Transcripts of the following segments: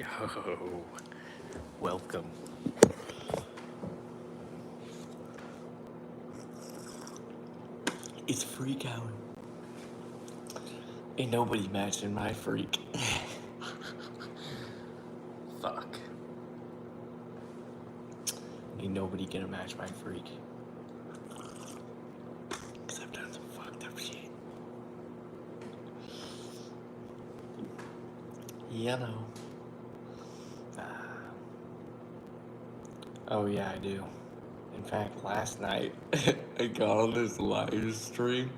Yo, welcome. It's freak hour. Ain't nobody matching my freak. Fuck. Ain't nobody gonna match my freak. Cause I've done some fucked up shit. You know. Oh yeah, I do. In fact, last night I got on this live stream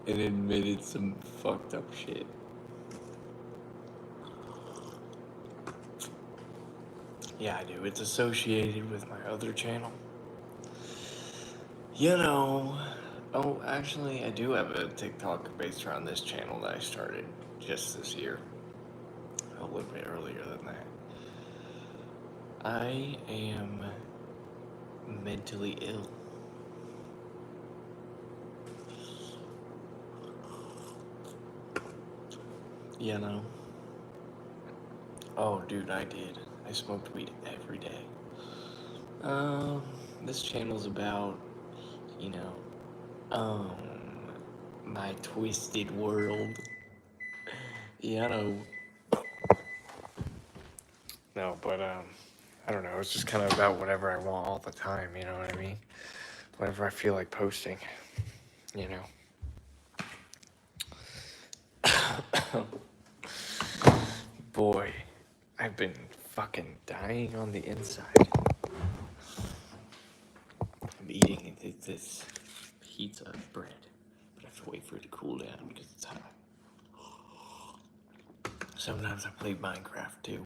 and admitted some fucked up shit. Yeah, I do. It's associated with my other channel. You know, oh, actually, I do have a TikTok based around this channel that I started just this year. A little bit earlier than that. I am mentally ill. You know? Oh, dude, I did. I smoked weed every day. This channel's about, you know, my twisted world. You know. No, but, I don't know. It's just kind of about whatever I want all the time, you know what I mean? Whatever I feel like posting, you know? Boy, I've been fucking dying on the inside. I'm eating this pizza bread, but I have to wait for it to cool down because it's hot. Sometimes I play Minecraft too.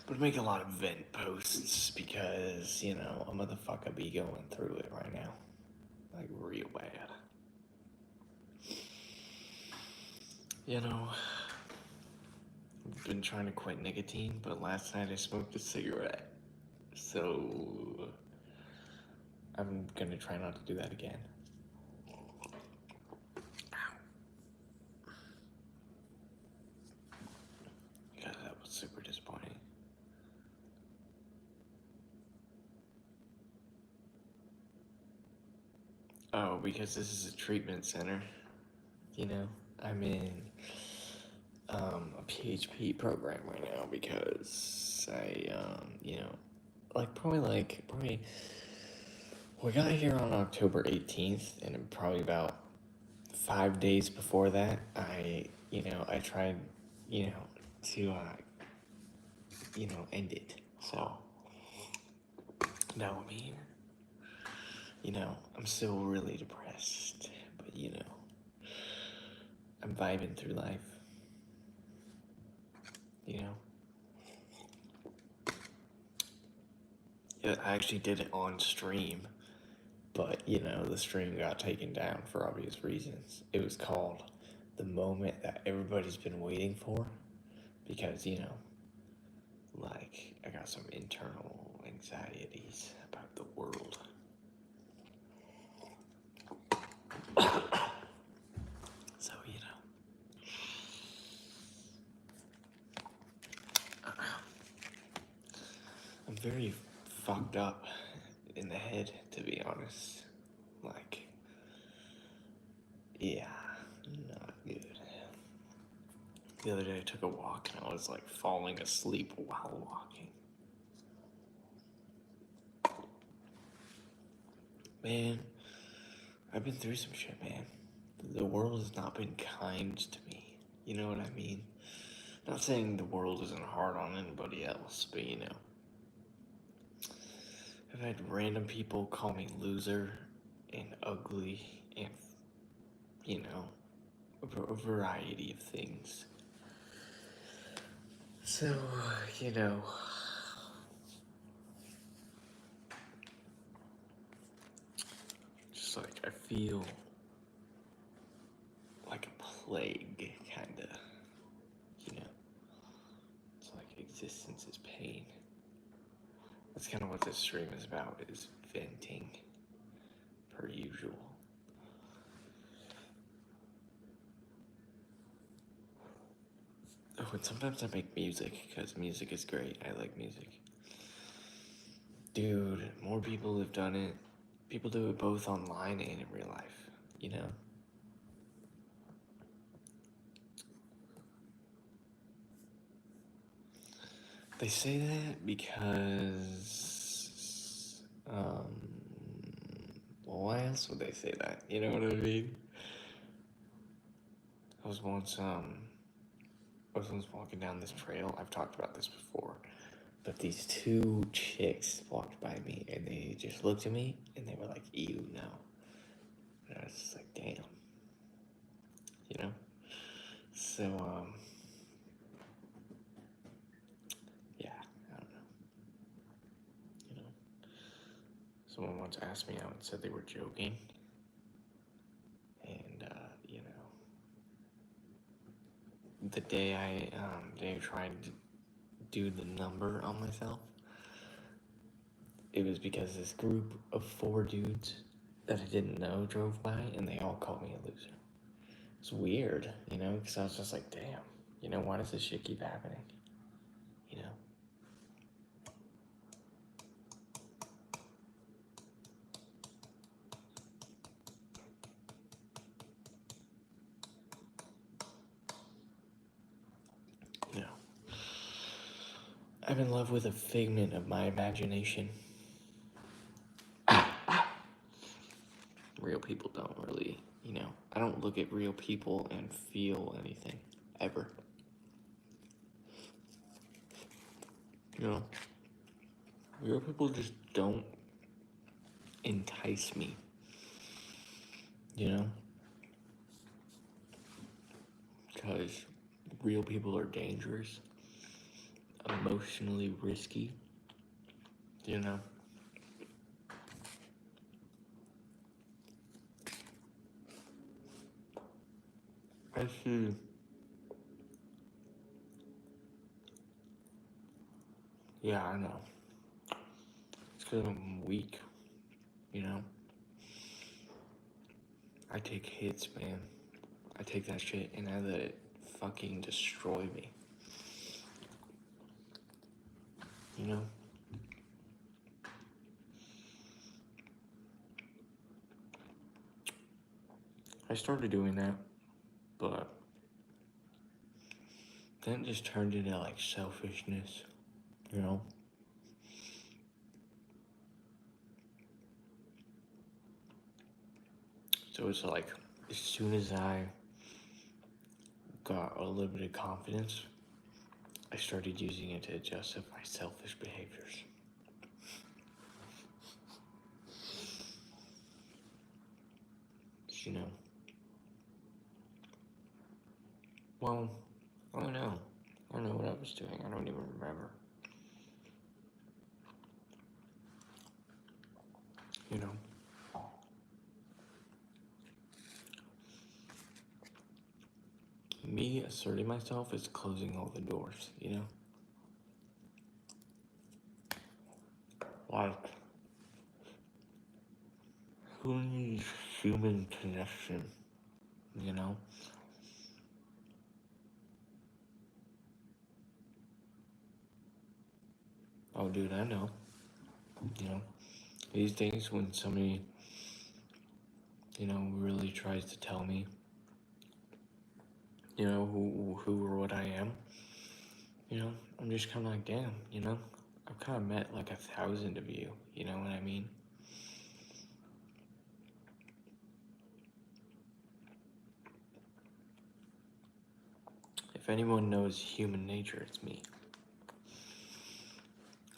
But I make a lot of vent posts because, you know, a motherfucker be going through it right now. Like, real bad. You know, I've been trying to quit nicotine, but last night I smoked a cigarette. So, I'm gonna try not to do that again. God, that was super disappointing. Oh, because this is a treatment center. You know, I'm in a PHP program right now because I, you know, probably we got here on October 18th, and probably about 5 days before that, I tried, to, end it. So now I'm here. I'm still really depressed, but I'm vibing through life. Yeah, I actually did it on stream, but the stream got taken down for obvious reasons. It was called The Moment That Everybody's Been Waiting For, because, I got some internal anxieties about the world. So, I'm very fucked up in the head, to be honest. Yeah, not good. The other day I took a walk and I was falling asleep while walking. Man, I've been through some shit, man. The world has not been kind to me. You know what I mean? Not saying the world isn't hard on anybody else, but I've had random people call me loser and ugly and, a variety of things. So, just I feel like a plague, kinda. It's existence is pain. That's kind of what this stream is about, is venting, per usual. Oh, and sometimes I make music because music is great. I like music. Dude, more people have done it. People do it both online and in real life, you know? They say that because, well, why else would they say that? You know what I mean? I was once, walking down this trail. I've talked about this before. But these two chicks walked by me and they just looked at me and they were like, ew, no. And I was just like, damn. You know? So, yeah, I don't know. You know? Someone once asked me out and said they were joking. And, the day they tried to do the number on myself, it was because this group of 4 dudes that I didn't know drove by and they all called me a loser. It's weird, you know, because I was just like, damn, you know, why does this shit keep happening? You know? You know. I'm in love with a figment of my imagination. Real people don't really, you know, I don't look at real people and feel anything, ever. You know? Real people just don't entice me. You know? Because real people are dangerous, emotionally risky, you know? I see. Yeah, I know. It's because I'm weak, you know? I take hits, man. I take that shit and I let it fucking destroy me. You know? I started doing that, but then it just turned into like selfishness, you know? So it's like, as soon as I got a little bit of confidence, I started using it to justify selfish behaviors. You know? Well, I don't know. I don't know what I was doing. I don't even remember. You know? Me asserting myself is closing all the doors, you know? Like, who needs human connection, you know? Oh, dude, I know. You know? These days, when somebody, you know, really tries to tell me, you know, who or what I am, you know, I'm just kind of like, damn, you know? I've kind of met like 1,000 of you know what I mean? If anyone knows human nature, it's me.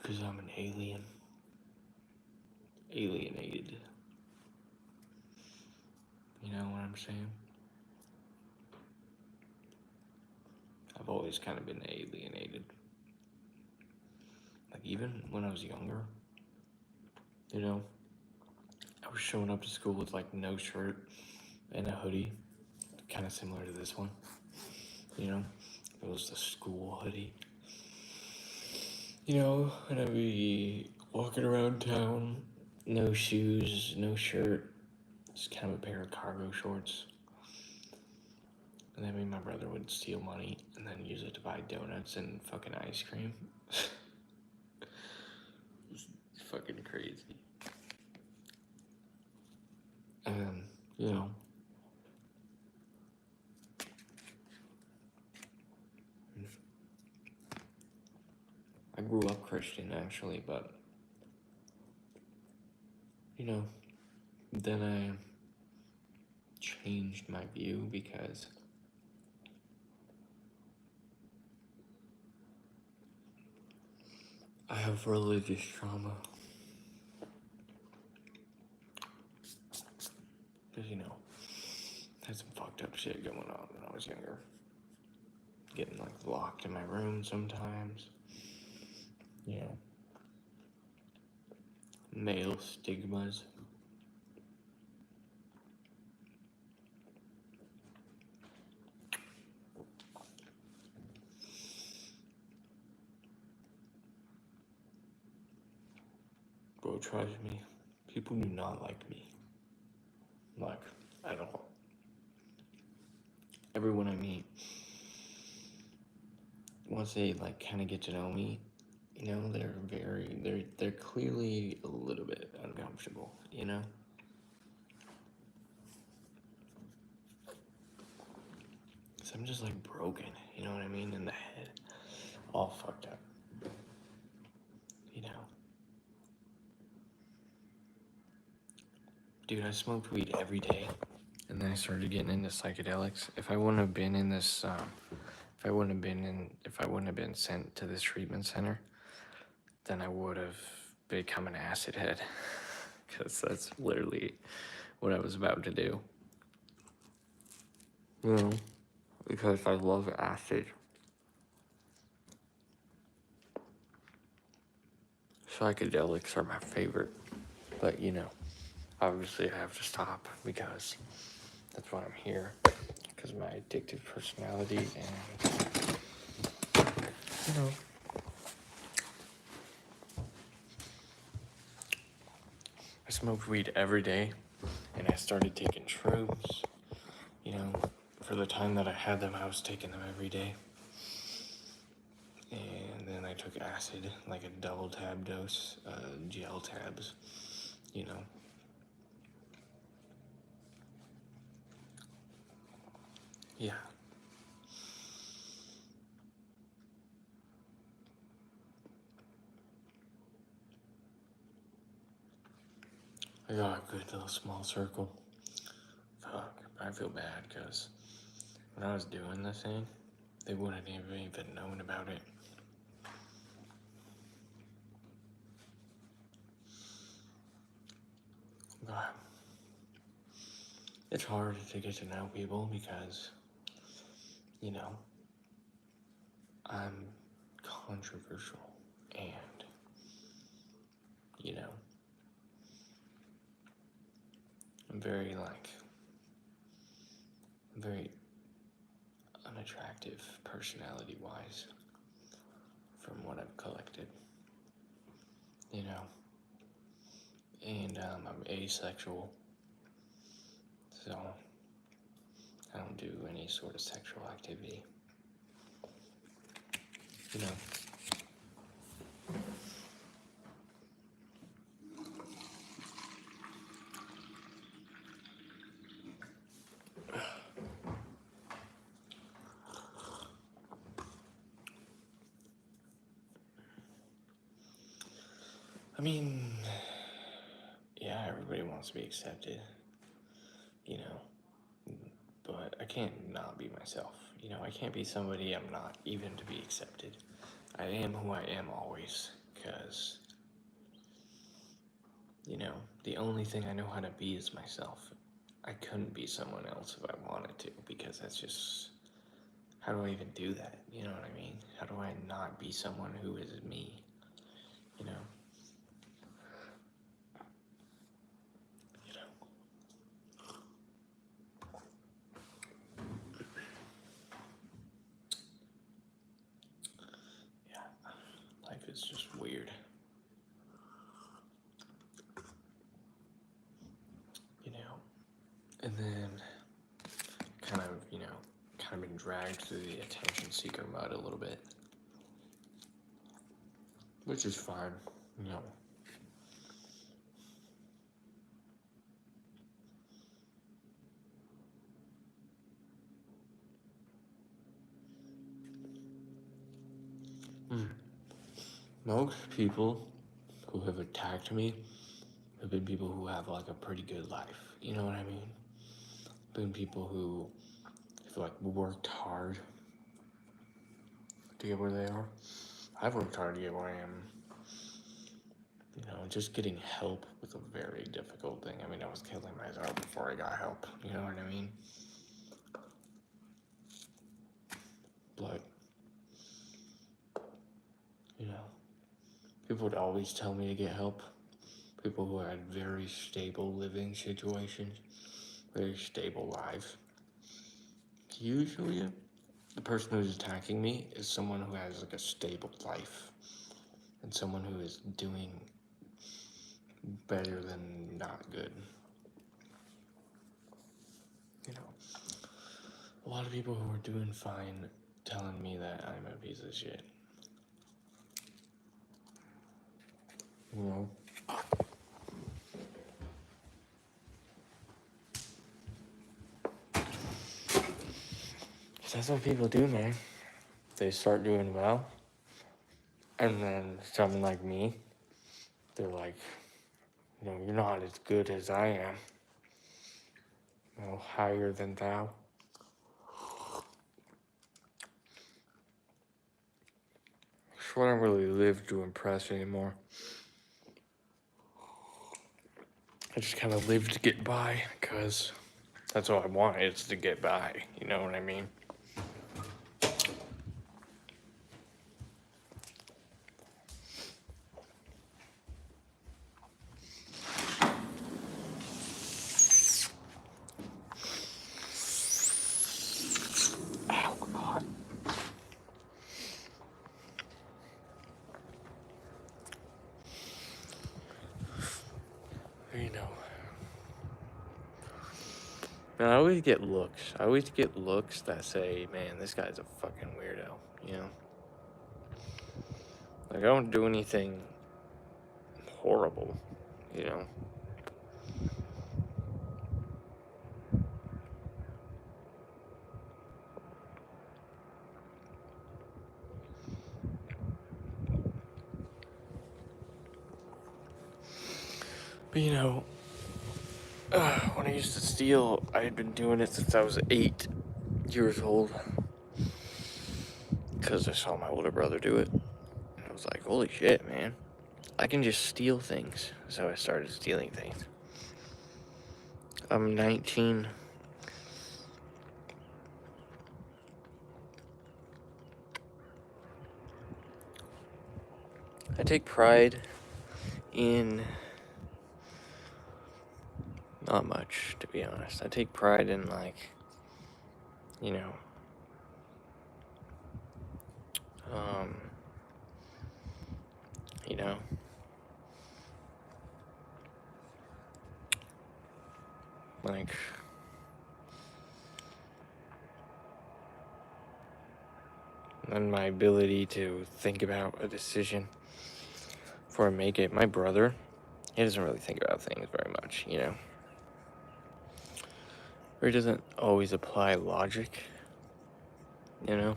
Because I'm an alien. Alienated. You know what I'm saying? I've always kind of been alienated. Like, even when I was younger, you know, I was showing up to school with like no shirt and a hoodie, kind of similar to this one. You know, it was the school hoodie. You know, and I'd be walking around town, no shoes, no shirt, just kind of a pair of cargo shorts. And then me and my brother would steal money and then use it to buy donuts and fucking ice cream. It's fucking crazy. And, you know, I grew up Christian actually, but, you know, then I changed my view because I have religious trauma. Because, you know, I had some fucked up shit going on when I was younger. Getting, like, locked in my room sometimes. You know. Male stigmas. Bro, trust me. People do not like me. Like, at all. Everyone I meet, once they, like, kind of get to know me, you know, they're clearly a little bit uncomfortable, you know? So I'm just, like, broken, you know what I mean, in the head. All fucked up. You know? Dude, I smoked weed every day. And then I started getting into psychedelics. If I wouldn't have been in this, if I wouldn't have been sent to this treatment center, then I would have become an acid head. Because that's literally what I was about to do. You know, because I love acid. Psychedelics are my favorite. But, you know, obviously I have to stop because that's why I'm here. Because of my addictive personality and, you know, I smoked weed every day and I started taking shrooms. You know, for the time that I had them, I was taking them every day. And then I took acid, like a double tab dose, gel tabs, you know. Yeah. I got a good little small circle. Fuck, I feel bad because when I was doing the thing, they wouldn't have even known about it. But it's hard to get to know people because, you know, I'm controversial and, you know, I'm very unattractive personality wise from what I've collected, you know, and I'm asexual, so I don't do any sort of sexual activity, you know. I mean, yeah, everybody wants to be accepted, you know, but I can't not be myself, you know, I can't be somebody I'm not even to be accepted. I am who I am always, because, you know, the only thing I know how to be is myself. I couldn't be someone else if I wanted to, because that's just, how do I even do that? You know what I mean? How do I not be someone who is me? You know? You know? Yeah. Life is just weird. You know? And then kind dragged through the attention seeker mud a little bit. Which is fine, you know. Most people who have attacked me have been people who have like a pretty good life. You know what I mean? Been people who have like worked hard to get where they are. I've worked hard to get where I am. You know, just getting help was a very difficult thing. I mean, I was killing myself before I got help. You know what I mean? But, you know, people would always tell me to get help. People who had very stable living situations, very stable lives. Usually, the person who's attacking me is someone who has like a stable life and someone who is doing better than not good. You know, a lot of people who are doing fine telling me that I'm a piece of shit. You know? That's what people do, man. They start doing well, and then someone like me, they're like, you know, you're not as good as I am. You know, higher than thou. So I don't really live to impress anymore. I just kind of live to get by, because that's all I want, is to get by. You know what I mean? Oh, God. You know. Man, I always get looks. I always get looks that say, man, this guy's a fucking weirdo, you know? Like, I don't do anything horrible, you know? But, you know, when I used to steal, I had been doing it since I was 8 years old. Because I saw my older brother do it. And I was like, holy shit, man. I can just steal things. So I started stealing things. I'm 19. I take pride in... not much, to be honest. I take pride in, like, you know, you know, like, and my ability to think about a decision before I make it. My brother, he doesn't really think about things very much, you know, or he doesn't always apply logic, you know,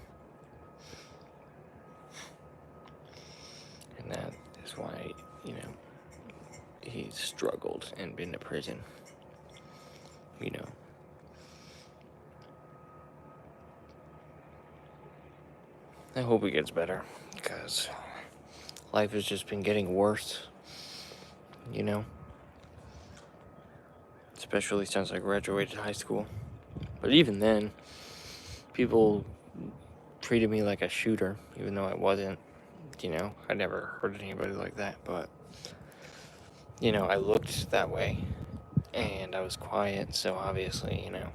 and that is why, you know, he's struggled and been to prison, you know. I hope it gets better, because life has just been getting worse, you know, especially since I graduated high school. But even then, people treated me like a shooter, even though I wasn't, you know. I never hurt anybody like that, but, you know, I looked that way, and I was quiet, so obviously, you know.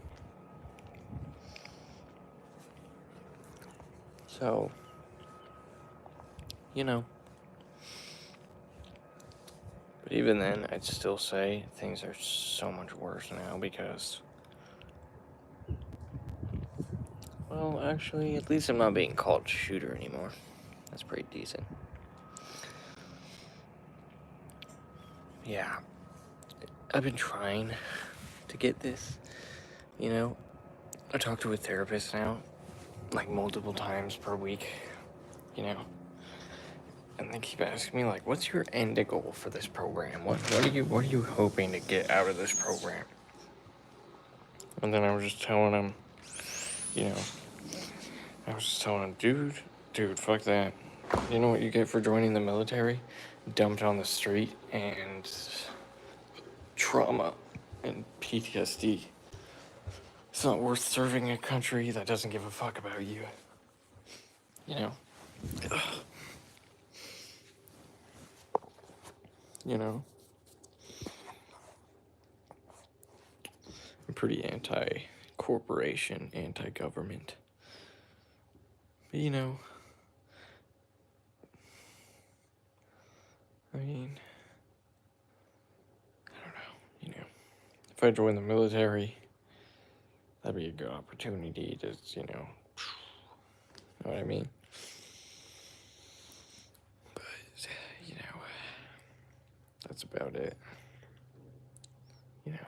So, you know. But even then, I'd still say things are so much worse now, because Well, actually, at least I'm not being called shooter anymore. That's pretty decent. Yeah. I've been trying to get this, you know. I talk to a therapist now, like multiple times per week, you know. And they keep asking me, like, what's your end goal for this program? What are you hoping to get out of this program? And then I was just telling them, you know, dude, fuck that. You know what you get for joining the military? Dumped on the street and trauma and PTSD. It's not worth serving a country that doesn't give a fuck about you. You know? You know? I'm pretty anti-corporation, anti-government. But, you know, I mean, I don't know, you know. If I join the military, that'd be a good opportunity to, you know what I mean? But, you know, that's about it. You know.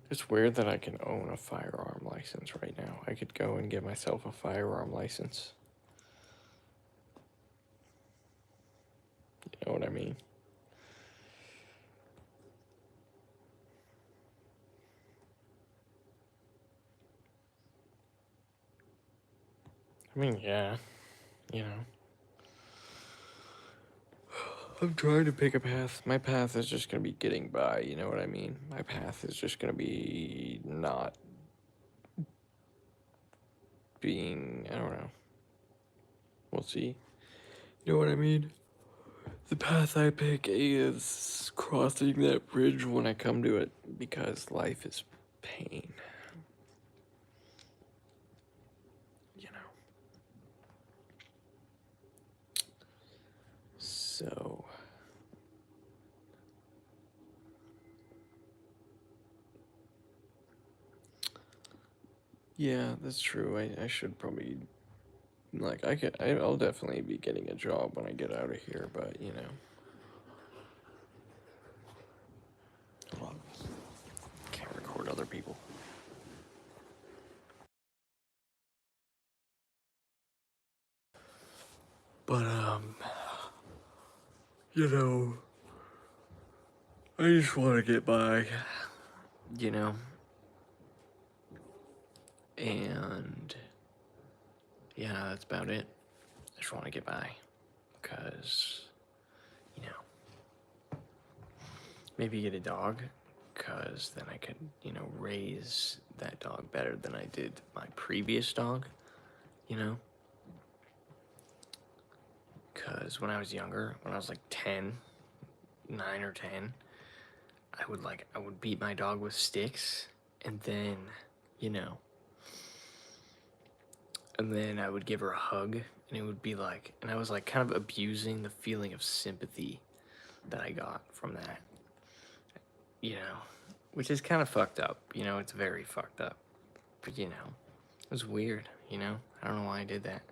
It's weird that I can own a firearm license right now. I could go and get myself a firearm license. You know what I mean? I mean, yeah, you know. I'm trying to pick a path. My path is just gonna be getting by, you know what I mean? My path is just gonna be not being, I don't know. We'll see. You know what I mean? The path I pick is crossing that bridge when I come to it because life is pain. You know. So. Yeah, that's true. I should probably, like, I'll definitely be getting a job when I get out of here, but, you know. Hold on. Can't record other people. But, you know, I just want to get by, you know. And, yeah, that's about it. I just want to get by. Because, you know, maybe get a dog. Because then I could, you know, raise that dog better than I did my previous dog, you know. Because when I was younger, when I was like 10, 9 or 10, I would beat my dog with sticks, and then, you know, and then I would give her a hug, and it would be like, and I was like kind of abusing the feeling of sympathy that I got from that, you know, which is kind of fucked up, you know, it's very fucked up, but you know, it was weird, you know, I don't know why I did that.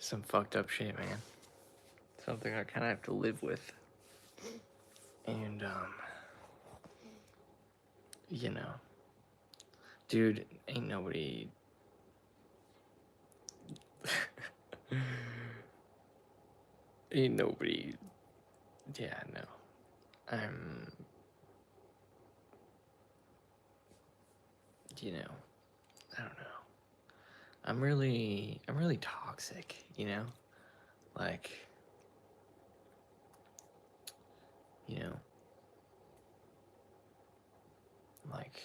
Some fucked up shit, man. Something I kind of have to live with. And, you know, dude, ain't nobody. Ain't nobody. Yeah, no. I'm. You know, I don't know. I'm really toxic, you know? Like, you know, like,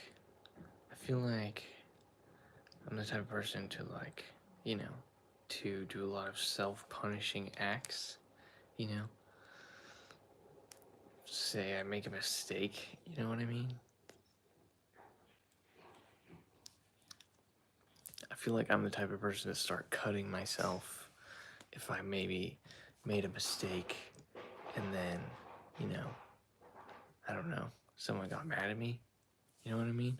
I feel like I'm the type of person to, like, you know, to do a lot of self-punishing acts, you know? Say I make a mistake, you know what I mean? I feel like I'm the type of person to start cutting myself if I maybe made a mistake and then, you know, I don't know. someone got mad at me. You know what I mean?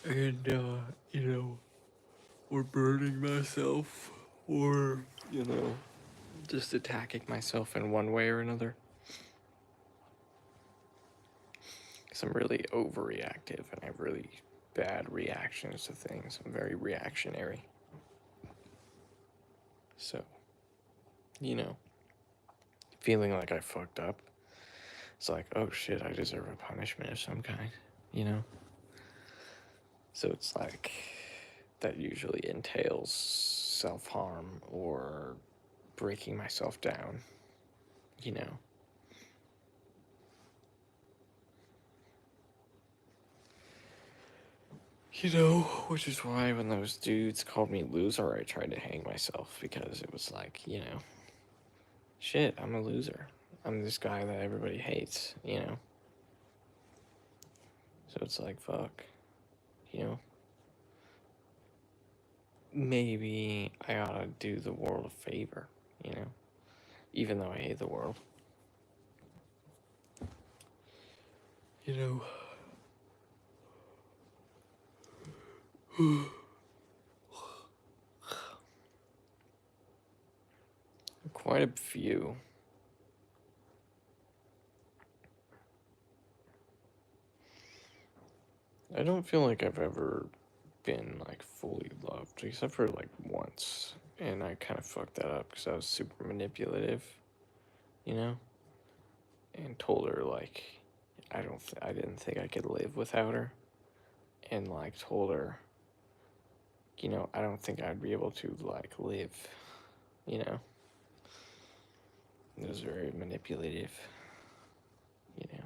And, or burning myself, or, just attacking myself in one way or another. Because I'm really overreactive and I have really bad reactions to things. I'm very reactionary. So, feeling like I fucked up, it's like, oh shit, I deserve a punishment of some kind, you know? So it's like, that usually entails self-harm or breaking myself down, you know? Which is why when those dudes called me loser, I tried to hang myself, because it was like, shit, I'm a loser. I'm this guy that everybody hates, So it's like, fuck, you know? Maybe I ought to do the world a favor, Even though I hate the world. You know? Quite a few. I don't feel like I've ever been, like, fully loved, except for, like, once. And I kind of fucked that up because I was super manipulative, And told her, like, I didn't think I could live without her. And, like, told her, I don't think I'd be able to, like, live, you know? It was very manipulative, you know?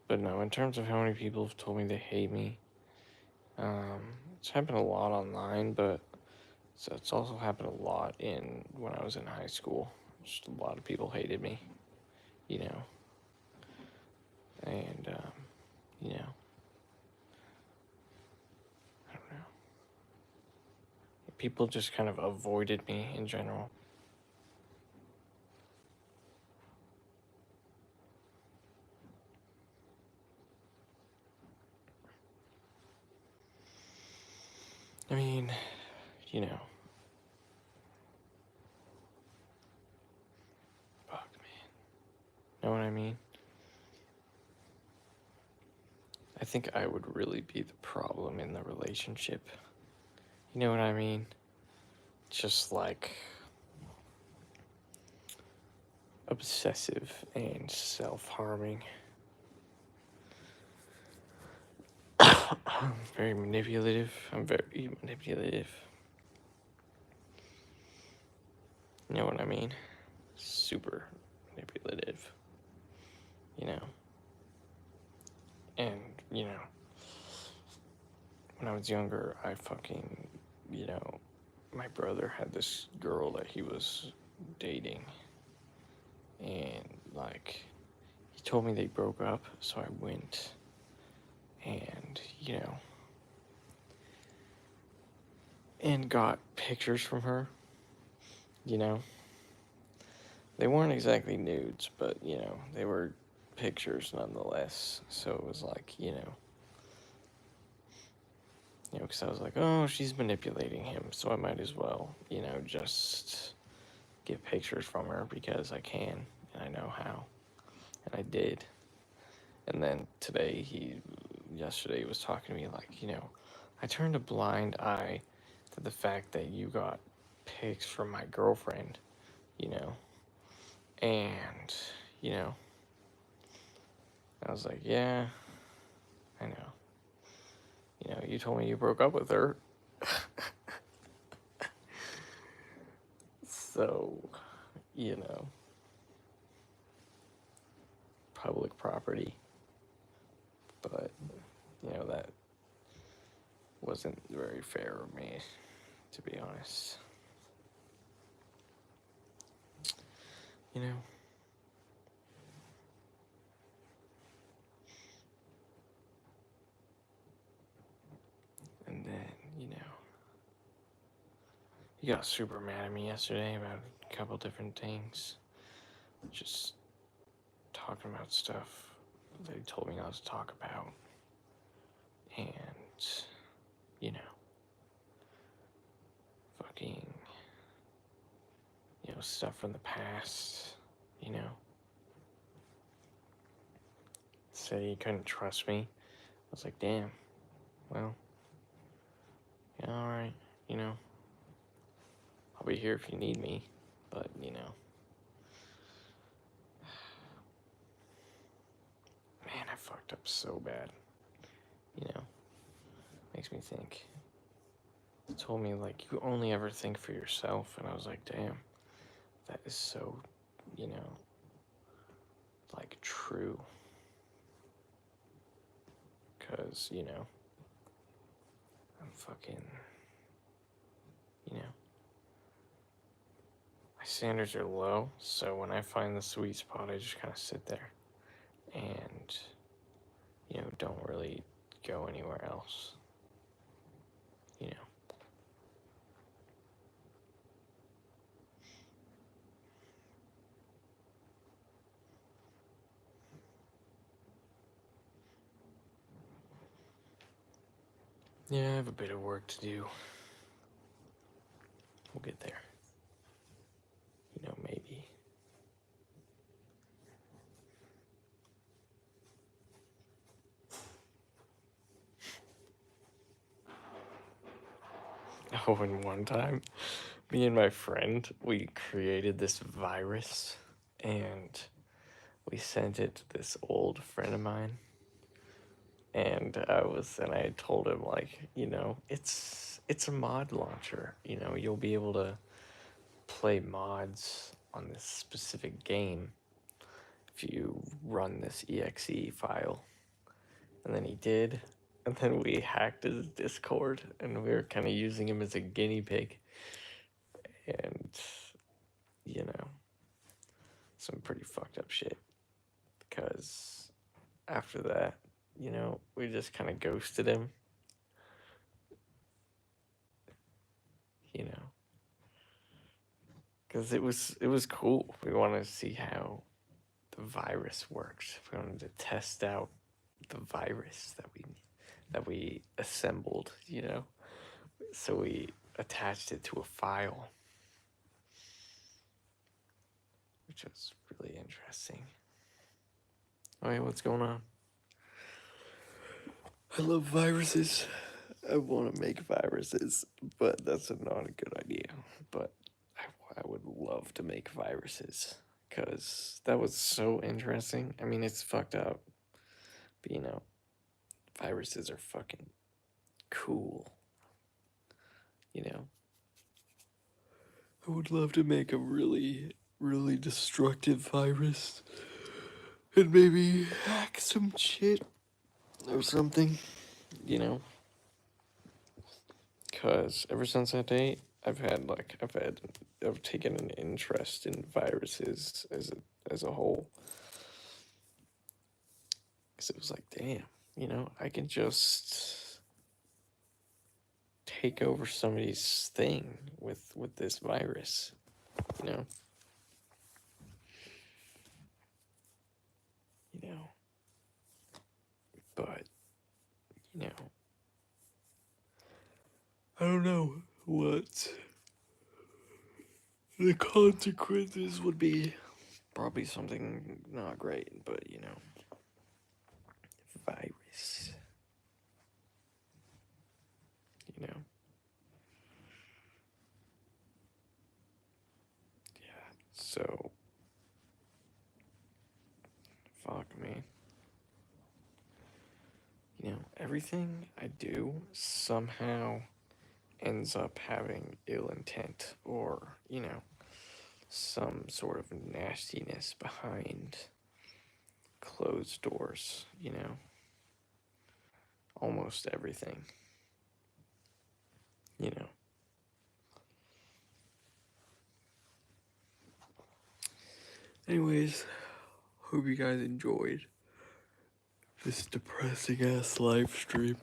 But no, in terms of how many people have told me they hate me, it's happened a lot online, but it's also happened a lot when I was in high school. Just a lot of people hated me, and, I don't know. People just kind of avoided me in general. I mean, fuck, man. Know what I mean? I think I would really be the problem in the relationship. You know what I mean? Just like obsessive and self-harming. Very manipulative. I'm very manipulative. You know what I mean? Super manipulative. And, when I was younger, I fucking, my brother had this girl that he was dating. And, like, he told me they broke up, so I went and, and got pictures from her, They weren't exactly nudes, but, they were pictures nonetheless. So it was like, because I was like, oh, she's manipulating him, so I might as well, just get pictures from her because I can, and I know how. And I did. And then yesterday he was talking to me like, I turned a blind eye to the fact that you got pics from my girlfriend, and, I was like, yeah, I know. You told me you broke up with her. So, public property. But, that wasn't very fair of me, to be honest. And then, He got super mad at me yesterday about a couple different things. Just talking about stuff that he told me not to talk about. And, you know, fucking, stuff from the past, you know. Said he couldn't trust me. I was like, damn, well, yeah, alright, I'll be here if you need me, but, man, I fucked up so bad, makes me think. He told me, like, you only ever think for yourself, and I was like, damn, that is so, like, true, because, I'm fucking, my standards are low, so when I find the sweet spot, I just kind of sit there and, don't really go anywhere else, Yeah, I have a bit of work to do. We'll get there. Maybe. Oh, and one time, me and my friend, we created this virus, and we sent it to this old friend of mine, and I told him, like, it's a mod launcher, you'll be able to play mods on this specific game if you run this exe file. And then he did, and then we hacked his Discord, and we were kind of using him as a guinea pig, and some pretty fucked up shit, because after that, we just kind of ghosted him, because it was cool. We wanted to see how the virus works. We wanted to test out the virus that we assembled, so we attached it to a file, which was really interesting. Oh yeah, what's going on? I love viruses. I want to make viruses, but that's not a good idea. But I would love to make viruses, because that was so interesting. I mean, it's fucked up, but viruses are fucking cool. I would love to make a really, really destructive virus and maybe hack some shit or something, Because ever since that day, I've taken an interest in viruses as a whole. Because it was like, damn, I can just take over somebody's thing with this virus, you know? But, I don't know what the consequences would be. Probably something not great, but, virus, Yeah, so, fuck me. Everything I do somehow ends up having ill intent, or, some sort of nastiness behind closed doors, Almost everything, you know. Anyways, hope you guys enjoyed this depressing ass live stream.